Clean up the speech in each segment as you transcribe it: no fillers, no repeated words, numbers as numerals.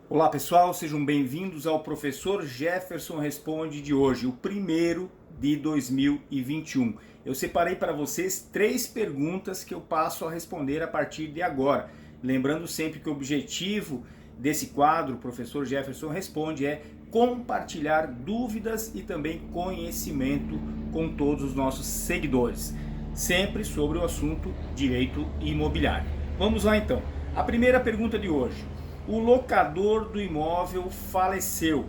Olá pessoal, sejam bem-vindos ao Professor Jefferson Responde de hoje, o primeiro de 2021. Eu separei para vocês 3 perguntas que eu passo a responder a partir de agora. Lembrando sempre que o objetivo desse quadro, Professor Jefferson Responde, é compartilhar dúvidas e também conhecimento com todos os nossos seguidores, sempre sobre o assunto direito imobiliário. Vamos lá então. A primeira pergunta de hoje. O locador do imóvel faleceu.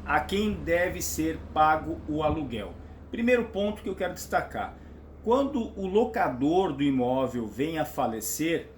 A quem deve ser pago o aluguel? Primeiro ponto que eu quero destacar. Quando o locador do imóvel vem a falecer,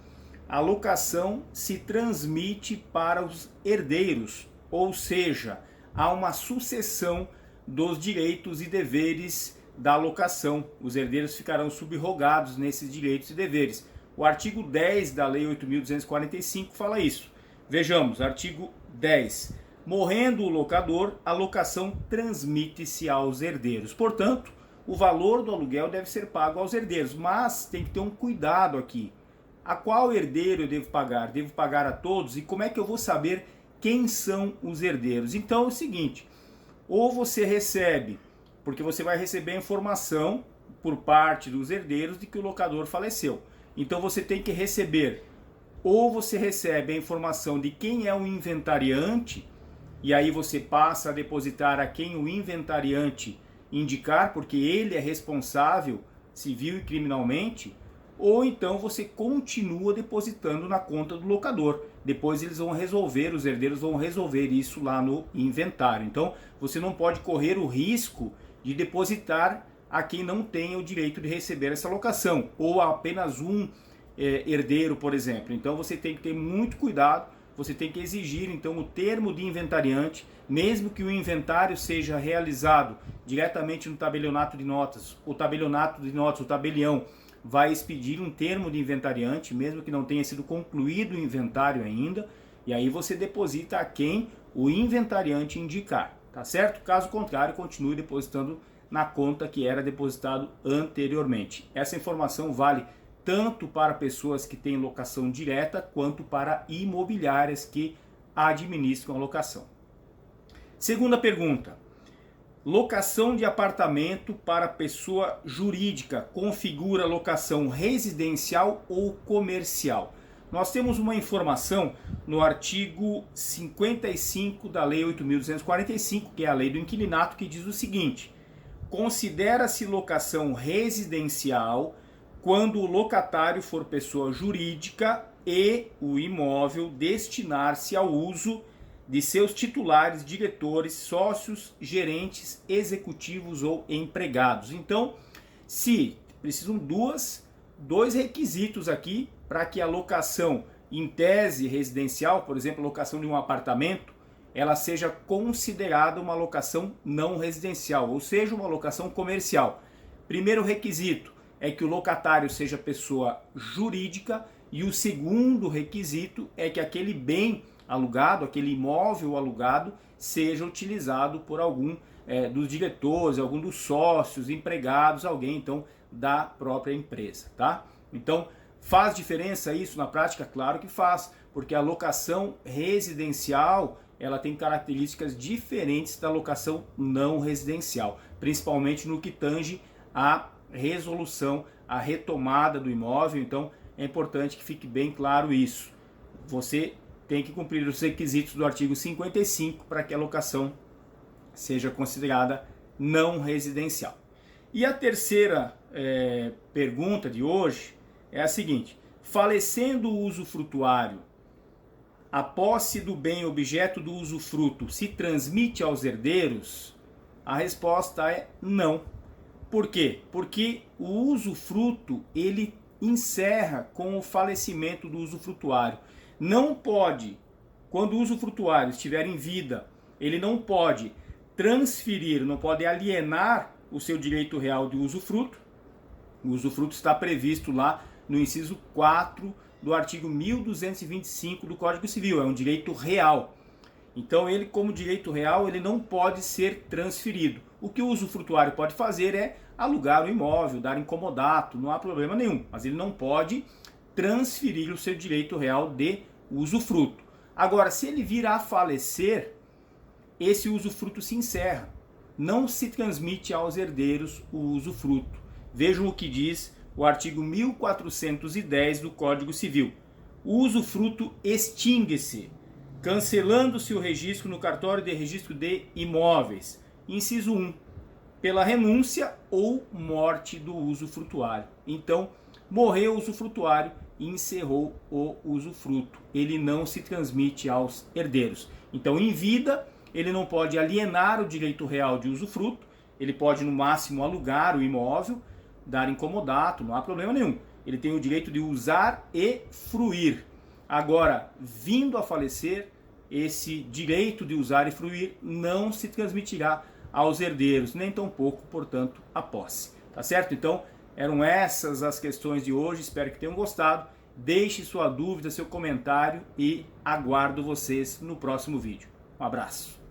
a locação se transmite para os herdeiros, ou seja, há uma sucessão dos direitos e deveres da locação. Os herdeiros ficarão subrogados nesses direitos e deveres. O artigo 10 da Lei 8.245 fala isso. Vejamos, artigo 10. Morrendo o locador, a locação transmite-se aos herdeiros. Portanto, o valor do aluguel deve ser pago aos herdeiros, mas tem que ter um cuidado aqui. A qual herdeiro eu devo pagar? Devo pagar a todos? E como é que eu vou saber quem são os herdeiros? Então é o seguinte, ou você recebe, porque você vai receber a informação por parte dos herdeiros de que o locador faleceu. Então você tem que receber, ou você recebe a informação de quem é o inventariante, e aí você passa a depositar a quem o inventariante indicar, porque ele é responsável civil e criminalmente, ou então você continua depositando na conta do locador. Depois eles vão resolver, os herdeiros vão resolver isso lá no inventário. Então você não pode correr o risco de depositar a quem não tem o direito de receber essa locação, ou apenas um herdeiro, por exemplo. Então você tem que ter muito cuidado, você tem que exigir então o termo de inventariante, mesmo que o inventário seja realizado diretamente no tabelionato de notas. O tabelionato de notas, o tabelião, vai expedir um termo de inventariante, mesmo que não tenha sido concluído o inventário ainda, e aí você deposita a quem o inventariante indicar, tá certo? Caso contrário, continue depositando na conta que era depositado anteriormente. Essa informação vale tanto para pessoas que têm locação direta, quanto para imobiliárias que administram a locação. Segunda pergunta. Locação de apartamento para pessoa jurídica configura locação residencial ou comercial? Nós temos uma informação no artigo 55 da Lei 8.245, que é a Lei do Inquilinato, que diz o seguinte: considera-se locação residencial quando o locatário for pessoa jurídica e o imóvel destinar-se ao uso de seus titulares, diretores, sócios, gerentes, executivos ou empregados. Então, se precisam dois requisitos aqui para que a locação em tese residencial, por exemplo, a locação de um apartamento, ela seja considerada uma locação não residencial, ou seja, uma locação comercial. Primeiro requisito é que o locatário seja pessoa jurídica, e o segundo requisito é que aquele bem alugado, aquele imóvel alugado, seja utilizado por algum dos diretores, algum dos sócios, empregados, alguém então da própria empresa, tá? Então, faz diferença isso na prática? Claro que faz, porque a locação residencial, ela tem características diferentes da locação não residencial, principalmente no que tange a resolução, a retomada do imóvel. Então é importante que fique bem claro isso. Você tem que cumprir os requisitos do artigo 55 para que a locação seja considerada não residencial. E a terceira pergunta de hoje é a seguinte: falecendo o usufrutuário, a posse do bem objeto do usufruto se transmite aos herdeiros? A resposta é não. Por quê? Porque o usufruto, ele encerra com o falecimento do usufrutuário. Não pode, quando o usufrutuário estiver em vida, ele não pode transferir, não pode alienar o seu direito real de usufruto. O usufruto está previsto lá no inciso 4 do artigo 1225 do Código Civil, é um direito real. Então ele, como direito real, ele não pode ser transferido. O que o usufrutuário pode fazer é alugar o imóvel, dar incomodato, não há problema nenhum, mas ele não pode transferir o seu direito real de usufruto. Agora, se ele vir a falecer, esse usufruto se encerra. Não se transmite aos herdeiros o usufruto. Vejam o que diz o artigo 1410 do Código Civil. O usufruto extingue-se, cancelando-se o registro no cartório de registro de imóveis. Inciso 1. Pela renúncia ou morte do usufrutuário. Então, morreu o usufrutuário e encerrou o usufruto. Ele não se transmite aos herdeiros. Então, em vida, ele não pode alienar o direito real de usufruto, ele pode, no máximo, alugar o imóvel, dar incomodato, não há problema nenhum. Ele tem o direito de usar e fruir. Agora, vindo a falecer, esse direito de usar e fruir não se transmitirá aos herdeiros, nem tampouco, portanto, a posse. Tá certo? Então, eram essas as questões de hoje, espero que tenham gostado. Deixe sua dúvida, seu comentário e aguardo vocês no próximo vídeo. Um abraço.